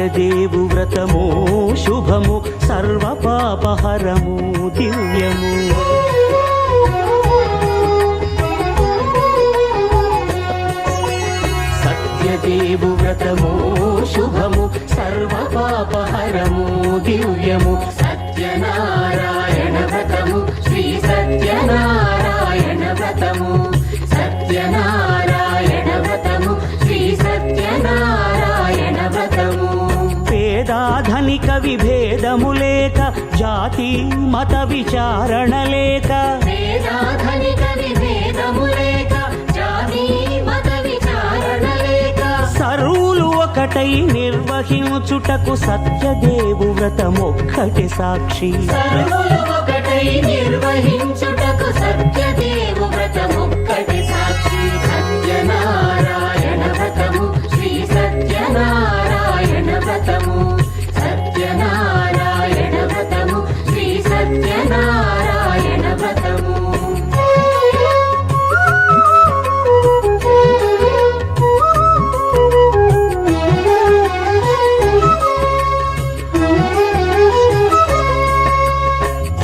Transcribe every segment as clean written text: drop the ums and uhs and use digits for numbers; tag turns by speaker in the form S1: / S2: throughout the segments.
S1: సత్యదేవు వ్రతము శుభము సర్వ పాపహరము దివ్యము. సత్యదేవు వ్రతము శుభము సర్వ పాపహరము దివ్యము. సత్యనారాయణ వ్రతము శ్రీ సత్యనారాయణ వ్రతము. సత్యనారాయణ వ్రతము శ్రీ సత్యనారాయణ వ్రతము. పేదాధనిక విభేదము లేక జాతి మత విచారణ లేక.
S2: పేదాధనిక విభేదము లేక జాతి మత విచారణ లేక.
S1: సర్వులు ఒకటై నిర్వహించుటకు సత్యదేవు వ్రతమొక్కటి సాక్షి.
S2: సర్వులు ఒకటై నిర్వహించుటకు సత్యదేవు వ్రతమొక్కటి సాక్షి. సత్యనారాయణ వ్రతము శ్రీ సత్యనారాయణ వ్రతము. సత్యనారాయణ వ్రతము శ్రీ సత్యనారాయణ వ్రతము.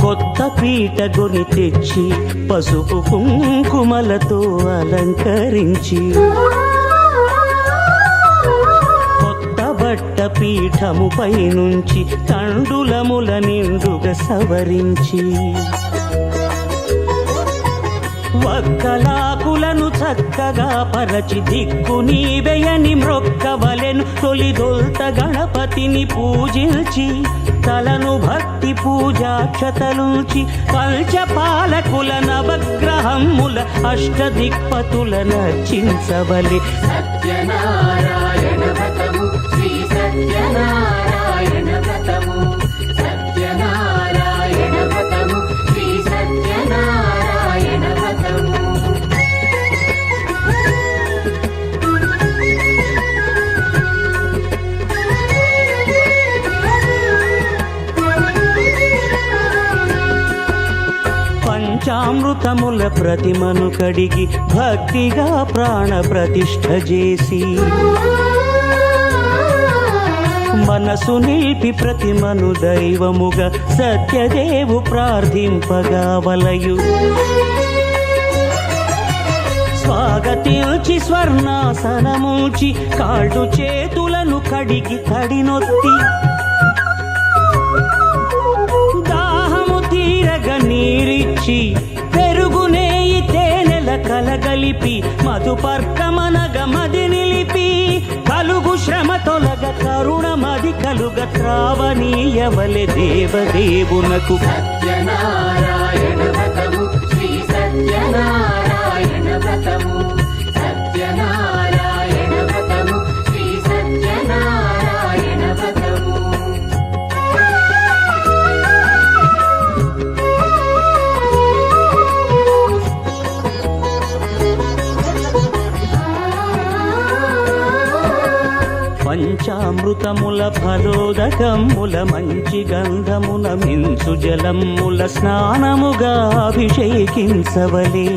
S1: కొత్త పీట గొని తెచ్చి పసుపు కుంకుమలతో అలంకరించి. కొత్త బట్ట పీఠముపై నుంచి తండులముల నిండుగా సవరించి. వక్కలాకులను చక్కగా పరచి దిక్కు నీవెయని మ్రొక్కవలెను. తొలిదొల్త గణపతిని పూజించి తలను భక్తి పూజాక్షతలుంచి. పంచపాలకుల నవగ్రహముల అష్టదిక్పతుల నర్చించవలె.
S2: సత్యనారాయణ వ్రతము శ్రీ సత్యనారాయణ వ్రతము. సత్యనారాయణ వ్రతము శ్రీ సత్యనారాయణ వ్రతము.
S1: పంచామృతముల ప్రతిమను కడిగి భక్తిగా ప్రాణ ప్రతిష్ఠ చేసి. మనసు నిలిపి ప్రతిమను దైవముగా సత్యదేవు ప్రార్థింపగా వలయు. స్వాగతించి స్వర్ణాసనముంచి కాళ్ళు చేతులను కడిగి తడినొత్తి. నీరిచ్చి పెరుగు నేయి తేనెల కలగలిపి మధుపర్కమనగ మది నిలిపి. కలుగు శ్రమ తొలగ కరుణ మది కలుగ త్రావనీయవలె దేవదేవునకు.
S2: సత్యనారాయణ వ్రతము శ్రీ సత్యనారాయణ వ్రతము. సత్యనారాయణ వ్రతము శ్రీ సత్యనారాయణ వ్రతము.
S1: పంచామృతముల ఫలోదకముల మంచి గంధమున మించు జలముల స్నానముగా అభిషేకించవలే.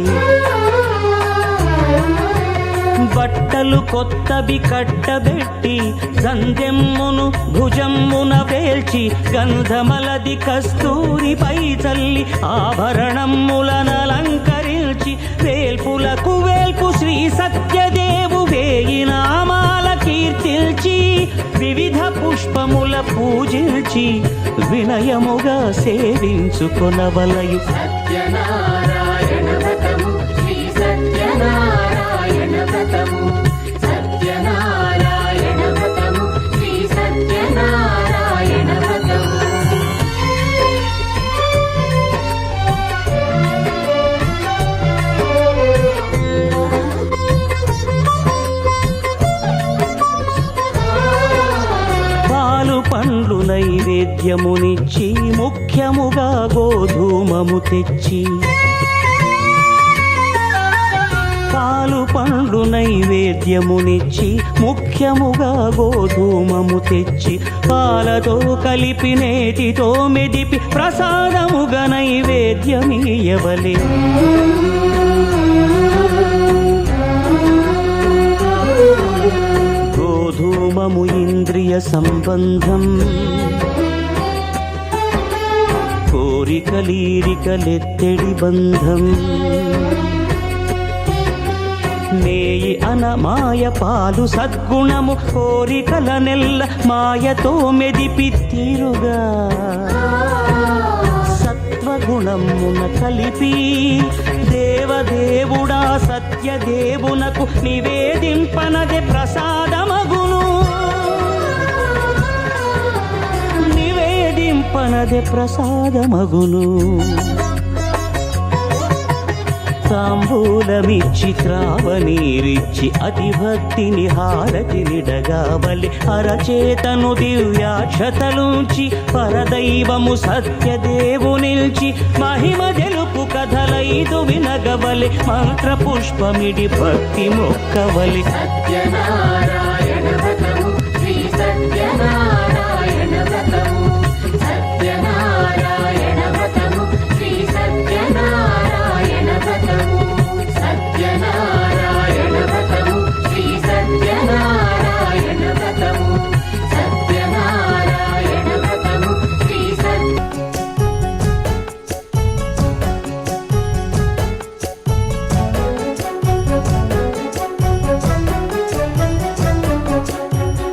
S1: బట్టలు కొత్తవి కట్టబెట్టి గంధెమ్మును భుజమ్మున వేల్చి. గంధమలది కస్తూరిపై చల్లి ఆభరణములనలంకరించి. వేల్పులకు వేల్పు శ్రీ సత్యదేవు వేయి నామాల కీర్తిల్చి. వివిధ పుష్పముల పూజించి వినయముగా సేవించుకొనవలయు.
S2: సత్యనారాయణ వ్రతము శ్రీ సత్యనారాయణ వ్రతము. సత్యనారాయణ వ్రతము శ్రీ సత్యనారాయణ వ్రతము.
S1: పాలు పండ్లు నైవేద్యమునిచ్చి ముఖ్యముగా గోధూమము తెచ్చి. పాలు పండ్లు నైవేద్యమునిచ్చి ముఖ్యముగా గోధూమము తెచ్చి. పాలతో కలిపి నేతితో మెదిపి ప్రసాదముగా నైవేద్యమీయవలే. గోధూమము ఇంద్రియ సంబంధం కోరికలీరికలెత్తెడి బంధం నేయి అనమాయ పాలు సద్గుణము కోరికల నెల్ల మాయతో మెదిపి తీరుగా సత్వగుణమున కలిపి దేవదేవుడా సత్యదేవునకు నివేదింపనదే ప్రసాదమగును నివేదింపనదే ప్రసాదమగును తాంబూలమిచ్చి త్రావనీరిచ్చి అతిభక్తిని హారతినిడగావలి అరచేతను దివ్యాక్షతలుంచి పరదైవము సత్యదేవునిల్చి మహిమ తెలుపు కథలైదు వినగవలి మంత్ర పుష్పమిడి భక్తి మొక్కవలి
S2: సత్యనారాయణ వ్రతము శ్రీ సత్యనారాయణ వ్రతము సత్యనారాయణ వ్రతము శ్రీ సత్యనారాయణ వ్రతము సత్యనారాయణ వ్రతము శ్రీ సత్యనారాయణ వ్రతము సత్యనారాయణ వ్రతము శ్రీ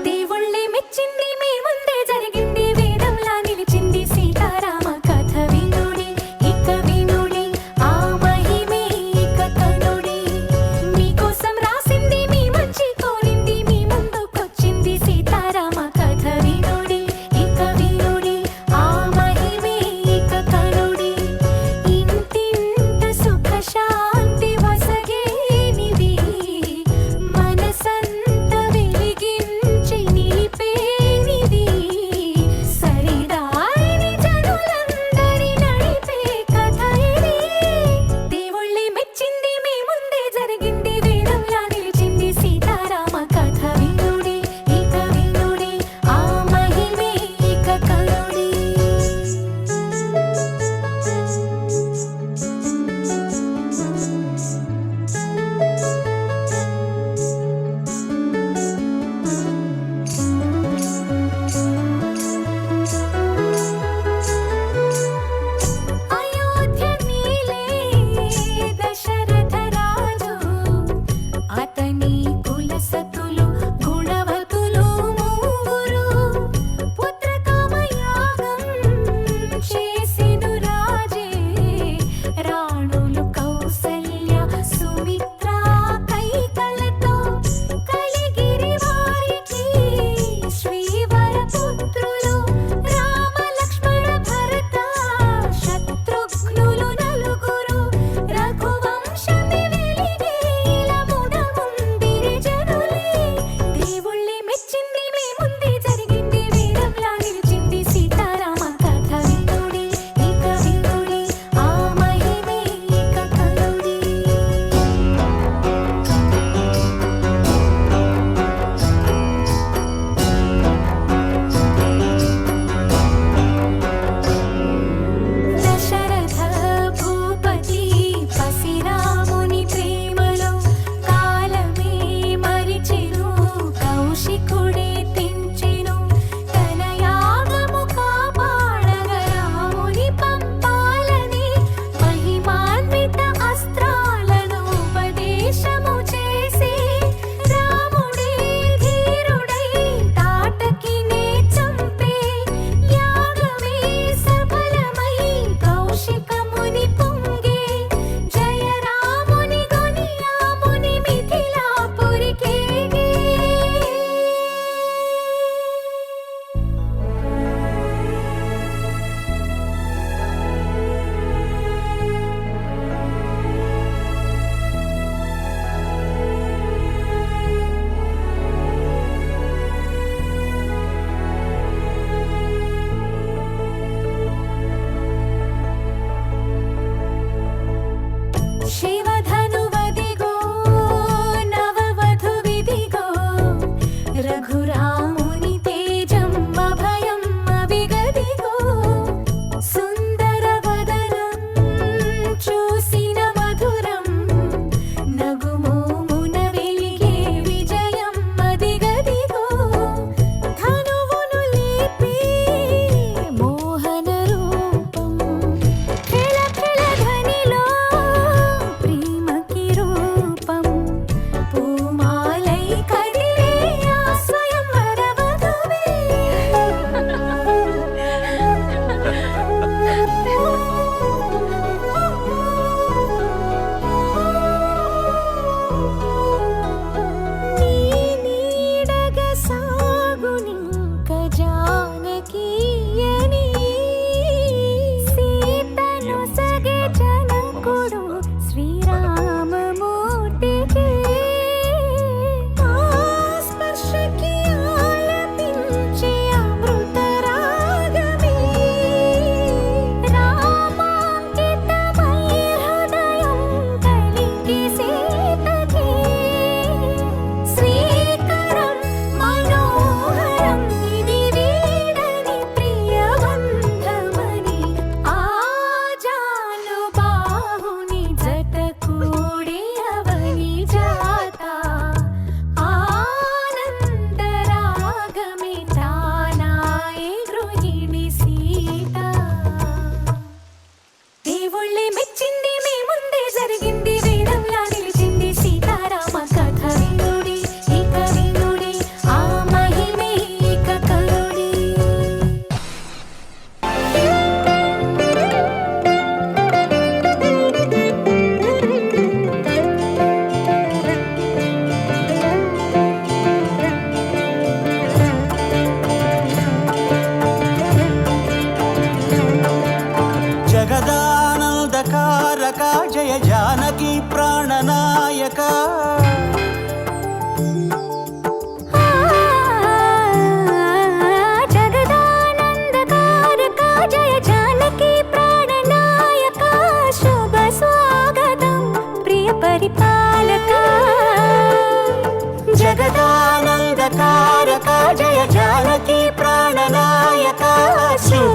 S3: దేవుళ్ళే మెచ్చింది మీ ముందే జరిగింది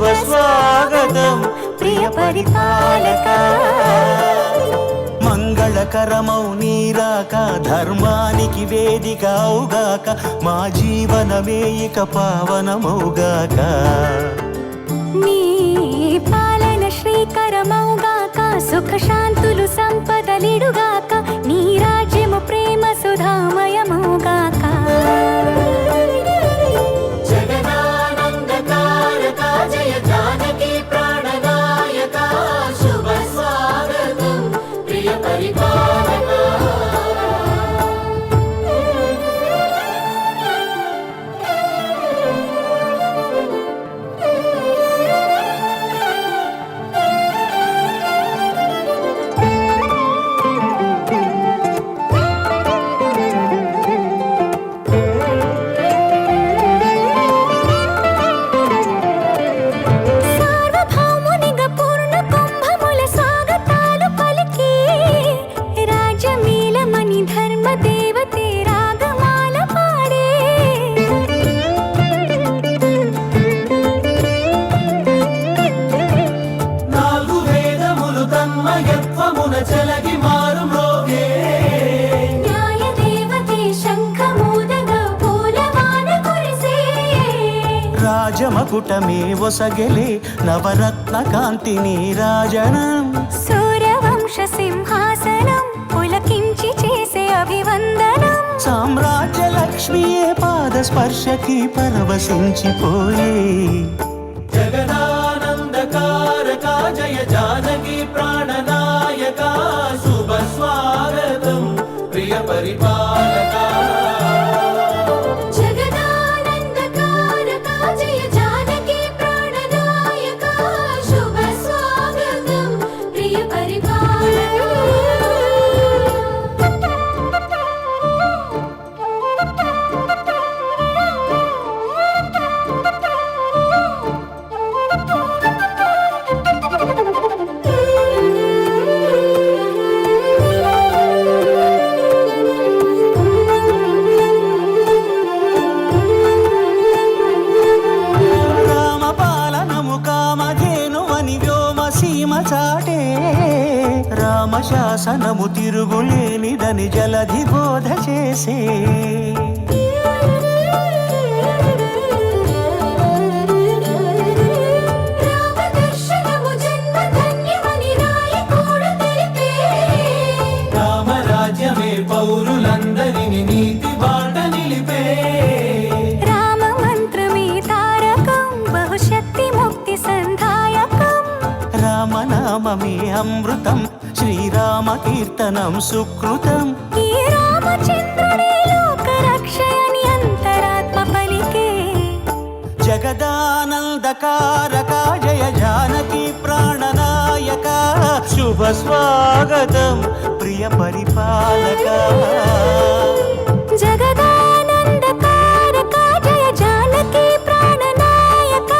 S1: శుభ స్వాగతం
S3: ప్రియ పరిపాలక.
S1: మంగళకరమౌ నీరాక ధర్మానికి వేదిక అవుగాక మా జీవనమే ఇక పావనమౌగాక.
S3: నీ పాలన శ్రీకరమౌగాక సుఖ శాంతులు సంపదలిడుగాక నీ రాజ్యము ప్రేమ సుధామయమౌగాక.
S2: జగదానందకారక జయ జానకి ప్రాణనాయక శుభ స్వాగతం ప్రియ పరిపాలక.
S3: సార్వభౌమునిగా పూర్ణ కుంభముల స్వాగతాలు పలికి రాజమీలమణి ధర్మ దేవతే రాగమాల పాడే.
S1: నాలుగు వేదములు తన్మయత్వమున చెలగి మారు మ్రోగే.
S3: న్యాయ దేవతే శంఖమూదగా పూలవాన కురిసే.
S1: రాజమకుటమే ఒసగెలే నవరత్న కాంతి నీరాజనం.
S3: సూర్యవంశ సింహాసనం పులకించి చేసే అభివందనం.
S1: సామ్రాజ్య లక్ష్మియే పాద స్పర్శకి పరవశించిపోయే. జగదానందకారక జయ జానకి ప్రాణనాయక శుభ స్వాగతం ప్రియ పరిపాలక.
S3: జగదానందకారక జయ జానకి ప్రాణనాయక శుభ స్వాగతం ప్రియ పరిపాలక.
S1: రామపాలనము కామధేనువని వ్యోమ సీమ చాటే. రామశాసనము తిరుగులేనిదని జలధి బోధ చేసే.
S3: రామదర్శనము జన్మధన్యమని నాయకుడు తెలిపే.
S1: రామరాజ్యమే పౌరులందరిని నీతి బాట నిలిపే.
S3: రామ మంత్రమే తారకం బహుశక్తి ముక్తి సంధాయకం.
S1: రామనామమే అమృతం శ్రీరామ కీర్తనం సుకృతం.
S3: ఈ రామచంద్రుడే లోక రక్షయని అంతరాత్మ పలికే.
S1: జగదానందకారక జయ జానకి ప్రాణనాయక శుభ స్వాగతం ప్రియ పరిపాలక.
S3: జగదానందకారక జయ జానకి ప్రాణనాయక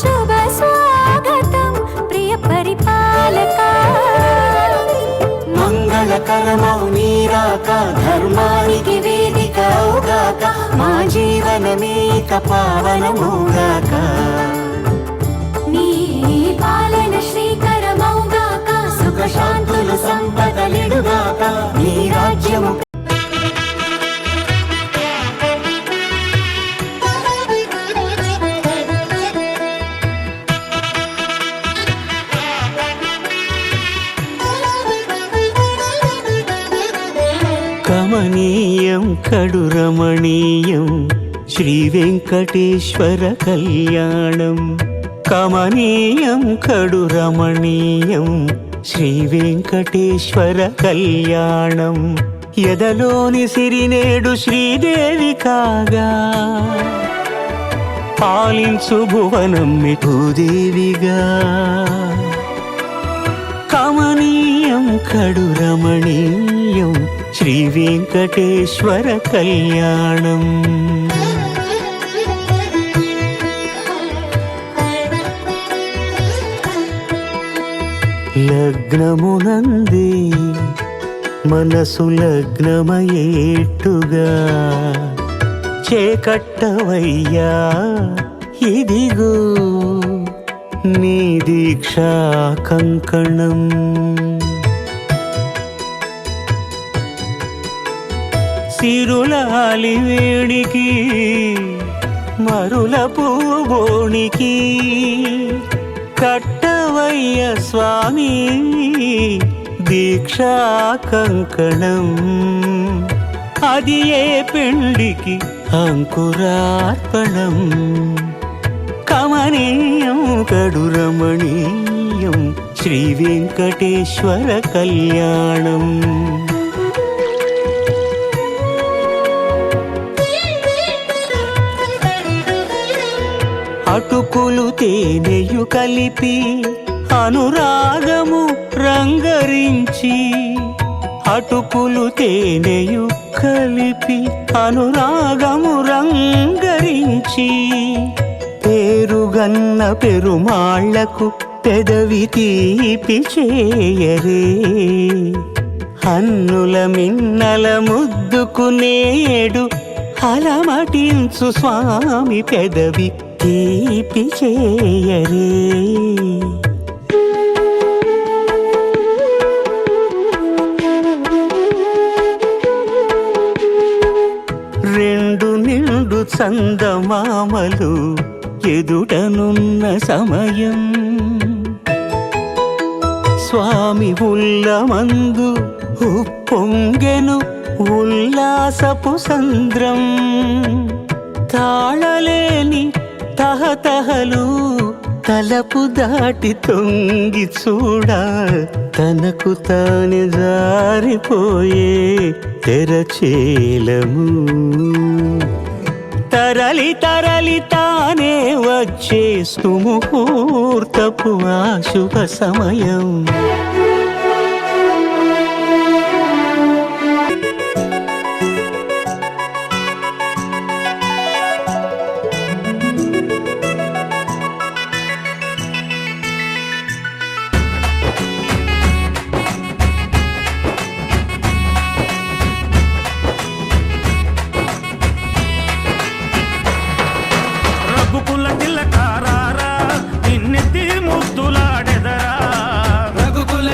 S3: శుభ స్వాగతం ప్రియ పరిపాలక.
S1: మంగళకరమౌ నీరాక ధర్మానికి వేదిక అవుగాక మా జీవనమే ఇక పావనమౌగాక.
S3: నీ పాలన శ్రీకరమౌగాక సుఖ శాంతులు సంపదలిడుగాక
S1: నీ రాజ్యము కమనీయం కడురమణీయం శ్రీ వెంకటేశ్వర కళ్యాణం. కమనీయం కడురమణీయం శ్రీ వెంకటేశ్వర కళ్యాణం. ఎదలోని సిరినేడు శ్రీదేవి కాగా పాలించు భువనం భూదేవిగా. కమనీయం కడురమణీయం శ్రీ వెంకటేశ్వర కళ్యాణం. లగ్నమునందే మనసు లగ్నమయేట్టుగా చేకట్టవయ్యా ఇదిగో నీ దీక్షా కంకణం. సిరులాలి వేడికి మరుల పూబోనికి కట్టవయ్య స్వామి దీక్షా కంకణం. అది ఏ పెండికి అంకురార్పణం. కమనీయం కడు రమణీయం శ్రీ వెంకటేశ్వర కళ్యాణం. అటుకులు తేనెయు కలిపి అనురాగము రంగరించి, అటుకులు తేనెయు కలిపి అనురాగము రంగరించి, పేరుగన్న పెరుమాళ్లకు పెదవి తీపి చేయరే. అన్నుల మిన్నల ముద్దుకు నేడు అలమటించు స్వామి పెదవి తీపి చేయరే. రెండు నిండు చందమామలు ఎదుటనున్న సమయం, స్వామి ఉల్లమందు ఉప్పొంగెను ఉల్లాసపు సంద్రం. తాళలేని తహతహలు తలపు దాటి తొంగి చూడ, తనకు తాను జారిపోయే తెరచేలము. తరలి తరలి తానే వచ్చే సుముహూర్తపు ఆ శుభ సమయం.
S4: రఘుకుల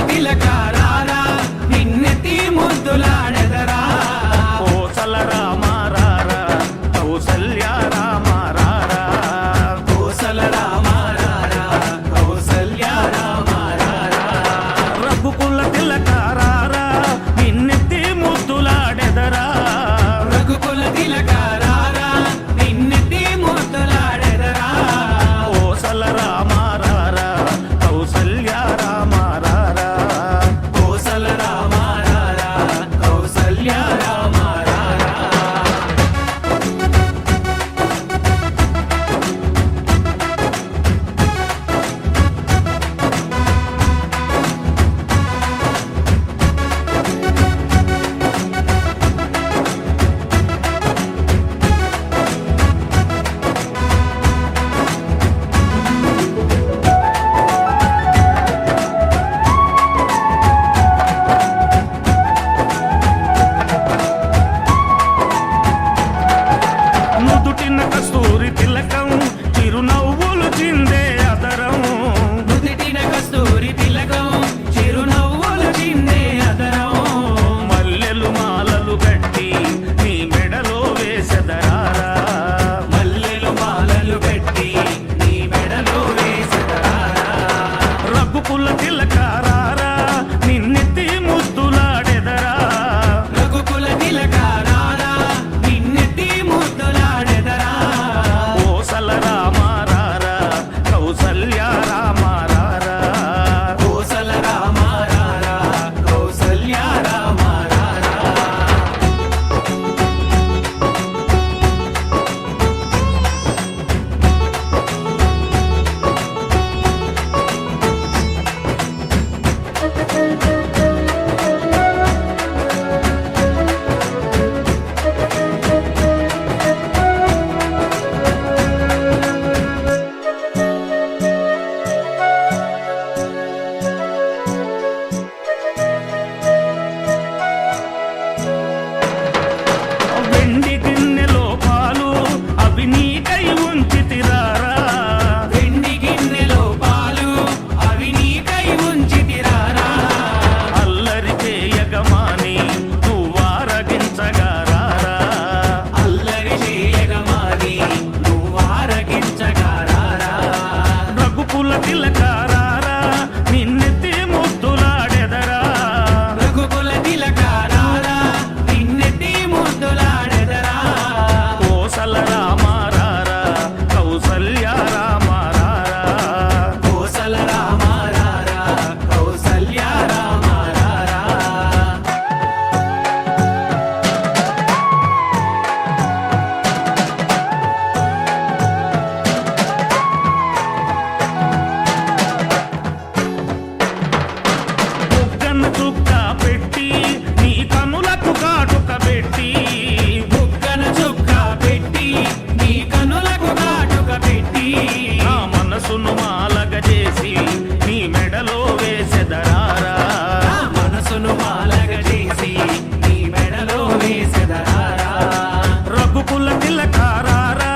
S4: రఘుకుల తిలకారారా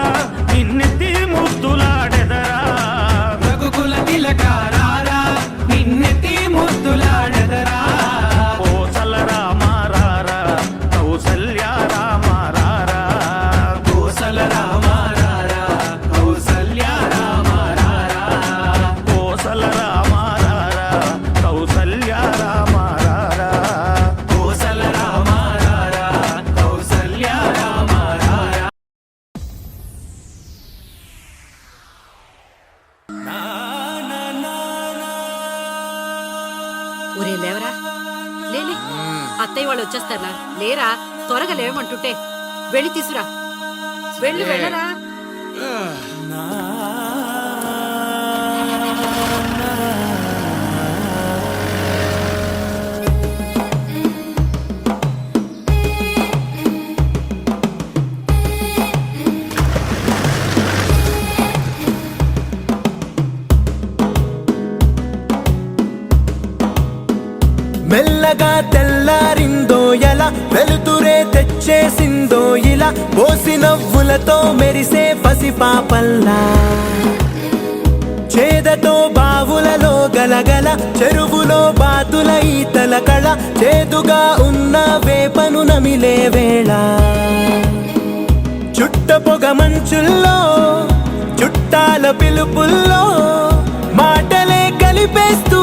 S4: నిన్నెత్తి ముద్దులాడెదరా రఘుకుల తిలకారారా నిన్నెత్తి ముద్దులాడెదరా కోసల రామారారా కౌసల్య రామారారా కోసల రామారారా కౌసల్య రామారారా కోసల రామారారా కౌసల్య రామారారా కోసల రామారారా కౌసల్య రామారారా
S5: ఒరే లేవరా లేలే అత్తయ్య వాళ్ళు వచ్చేస్తారా లేరా త్వరగా లేవమంటుంటే వెళ్ళి తీసురా వెళ్ళరా
S6: మెల్లగా తెల్లారిందో ఎలా వెలుతురే తెచ్చేసిందో ఇలా పోసి నవ్వులతో మెరిసే పసిపాపల్లా చేదతో బావులలో గలగల చెరువులో బాతుల ఈతల కళ చేదుగా ఉన్న వేపను నమిలే వేళ చుట్ట పొగ మంచుల్లో చుట్టాల పిలుపుల్లో మాటలే కలిపేస్తూ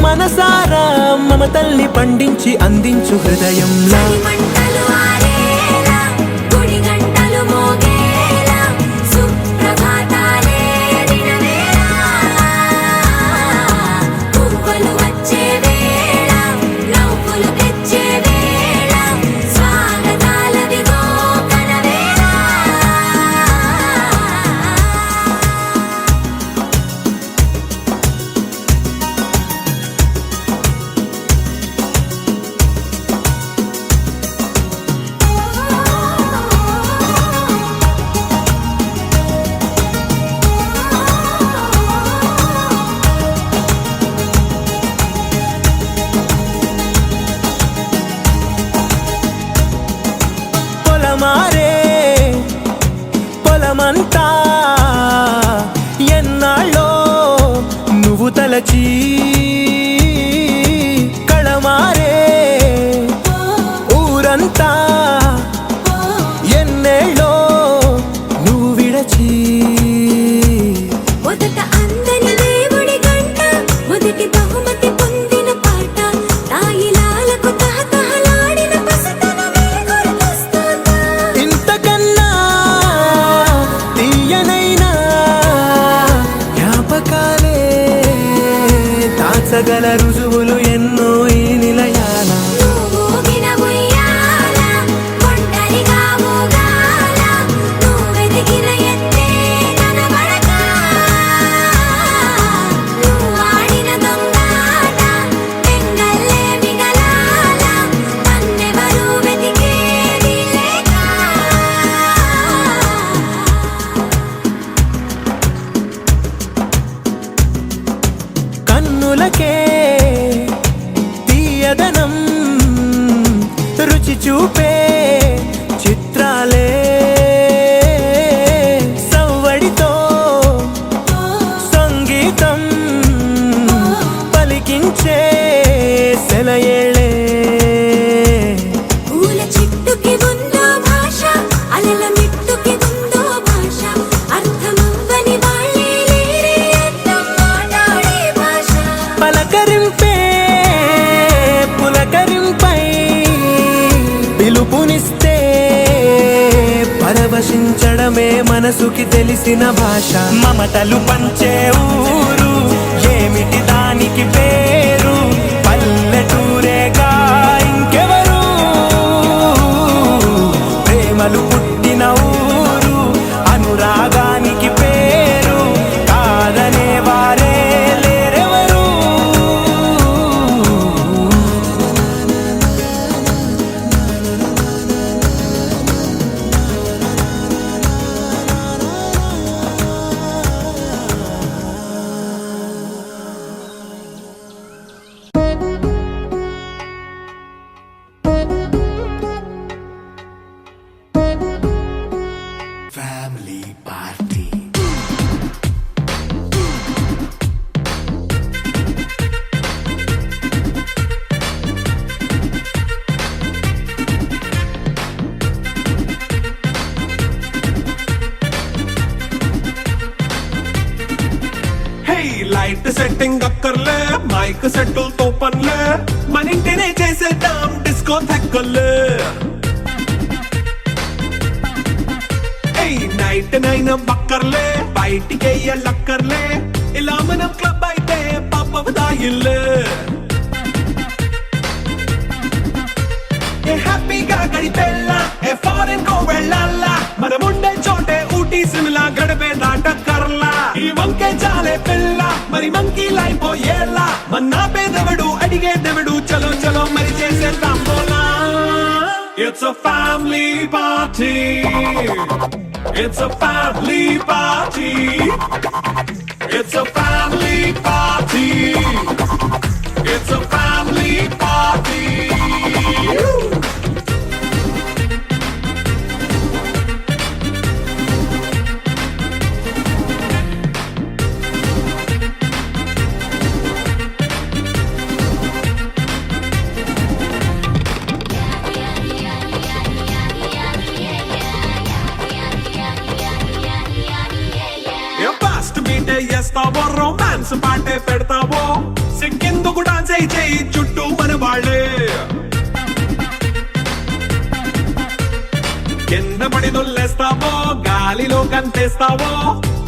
S6: మనసారా మమతల్ని పండించి అందించు హృదయంలా
S3: మంటలు ఆరేలా గుడి గంటలు మోగేలా సుప్రభాతాలే దినవేళ పువ్వులు వచ్చే వేళ నవ్వులు తెచ్చే వేళ స్వాగతాలదిగో కనవేళ
S6: పొలమారే పొలమంతా ఎన్నాళ్ళో నువ్వు తలచి కళమారే ఊరంతా ఎన్నేళ్ళో నువ్వు విడచి
S3: మొదట అందని దేవుడి గంట మొదటి బహుమతి పొందిన పాట తాయిలాలకు తహతహలాడిన పసితనమే గుర్తొస్తుందా
S6: ఇంతకన్నా తీయనైనా జ్ఞాపకాలే దాచగల రుజువులు ఎన్నో ఈ నిలయాల
S3: నువ్వు ఊగిన ఉయ్యాల ఒంటరిగా ఊగాల నువ్వెదిగిన ఎత్తే కనబడక నువ్వు ఆడిన దొంగాట పెంగల్లే మిగలాల నన్నెవరూ వెతికేది లేక
S6: కన్నులకే తీయదనం రుచి చూపే చిత్రాలే సవ్వడితో సంగీతం పలికించే సెలయేళే
S3: పూల చెట్టుకి ఉందో భాష అలల మిట్టుకి ఉందో భాష అర్థమవ్వని వాళ్ళే లేరే అర్థం మాట్లాడే భాష
S6: పలకరింపే పులకరింపై పిలుపునిస్తే పరవశించడమే మనసుకి తెలిసిన భాష మమతలు పంచే ఊరు ఏమిటి దానికి పేరు పల్లెటూరేగా ఇంకెవరు ప్రేమలు పుట్టిన ఊరు అనురాగానికి పేరు కాదనే వారే లేరెవరు
S7: లైట్ సెట్టింగ్ అక్కర్లే మైక్ సెట్టులతో పనులే మన ఇంటినే చేసేద్దాం డిస్కో థెక్కలే నైట్ నైన్ బక్కర్లే బయటికి వెళ్ళక్కర్లే ఇలా మనం క్లబ్ అయితే పాపదాయిల్లే హ్యాపీగా గడిపెళ్ళా ఏ ఫారెన్ కో వెళ్ళాలా మనం ఉండే చోటే ఊటీ సిమ్లా గడిపే దాటక్కర్లా ఈ వంకే చాలే పిల్ల మరి మంకీ లైపోయేలా మన్నా పేదవడు అడిగేదెవడు చలో చలో మరి చేసేద్దాం పోలా It's a family party. It's a family party. It's a family party. It's a family party. Fast బీటే చేస్తావో రొమాన్స్ పాటే పెడతావో సిక్కిందుకు డాన్స్ అయి చేయి చుట్టూ మన వాళ్ళే కింద పడి దొల్లేస్తావో గాలిలో కంటేస్తావో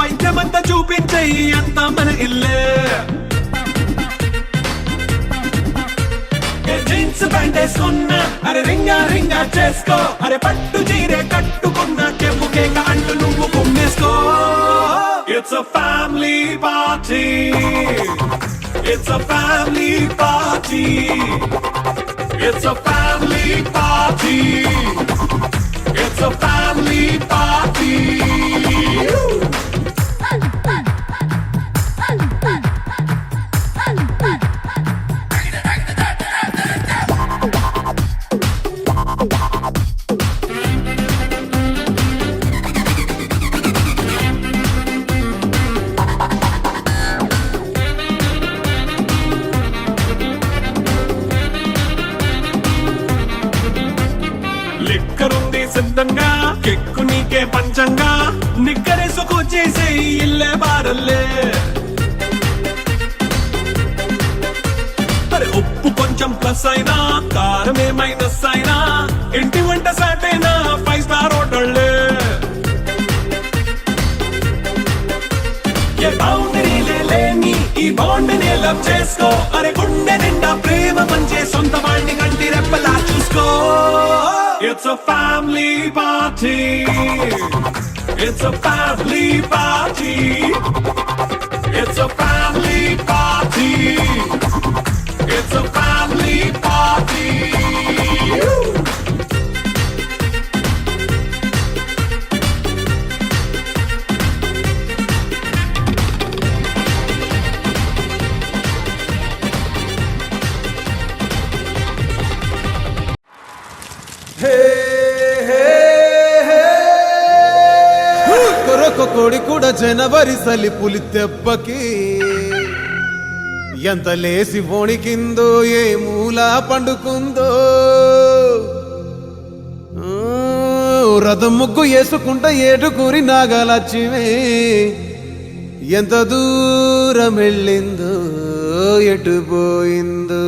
S7: పైచమంతా చూపించేయి అంతా మన ఇల్లే జీన్స్ ప్యాంట్ వేసుకున్నా అరే రింగా రింగా చేసుకో అరే పట్టు చీరే కట్టుకున్నా చెంపు కేక అంటూ నువ్వు కుమ్మేసుకో It's a family party. It's a family party. It's a family party. It's a family party. లిక్కరుంది సిద్ధంగా కెక్కు నీకే పంచంగా నిక్కరేసుకు చేసే ఇల్లే బారల్లే అరే ఉప్పు కొంచెం ప్లస్ అయినా కారమే మైనస్ అయినా ఇంటి వంట సాటైనా 5 స్టార్ హోటళ్ళే ఏ బౌండరీలే లేని ఈ బాండ్ నే లవ్ చేసుకో అరే గుండె నిండా ప్రేమ పంచే సొంత వాడిని కంటి రెప్పలా చూసుకో It's a family party. It's a family party. It's a family party. It's a family party.
S8: కోడి కూడా జనవరి సలి పులి దెబ్బకి ఎంత లేసి వణికిందో ఏ మూల పండుకుందో రథం ముగ్గు వేసుకుంటా ఏటుకూరి నాగలచ్చిమే ఎంత దూరం వెళ్ళిందో ఎటు పోయిందో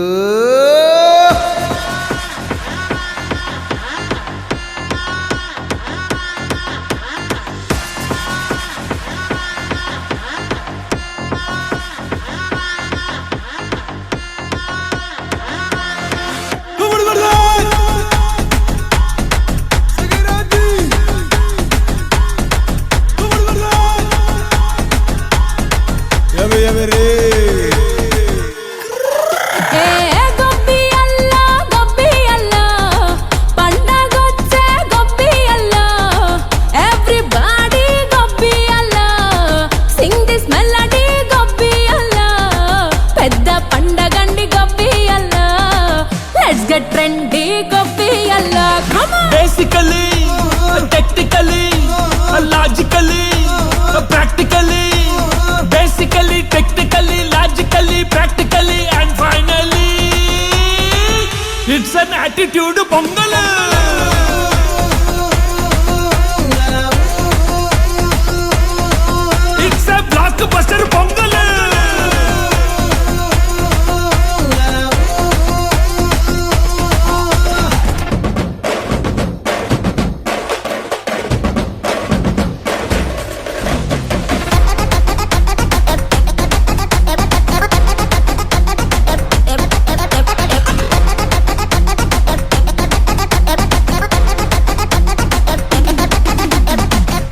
S4: Basically, technically, logically, practically. Basically, technically, logically, practically, and finally, it's an attitude pongal. It's a blockbuster pongal.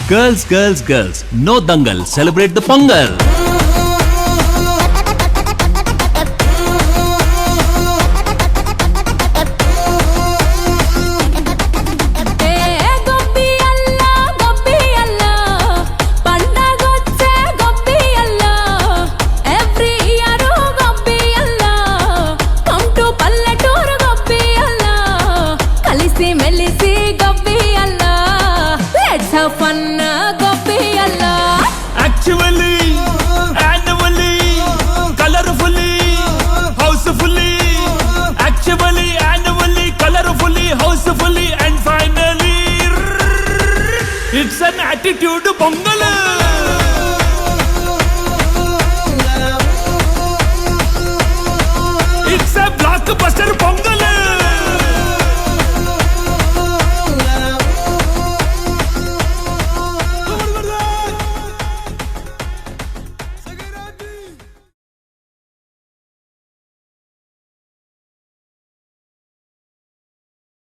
S4: Girls, girls, girls, no dangal, celebrate the Pongal. Actually, annually, colorfully, housefully. Actually, annually, colorfully, housefully, and finally, it's an attitude Pongal.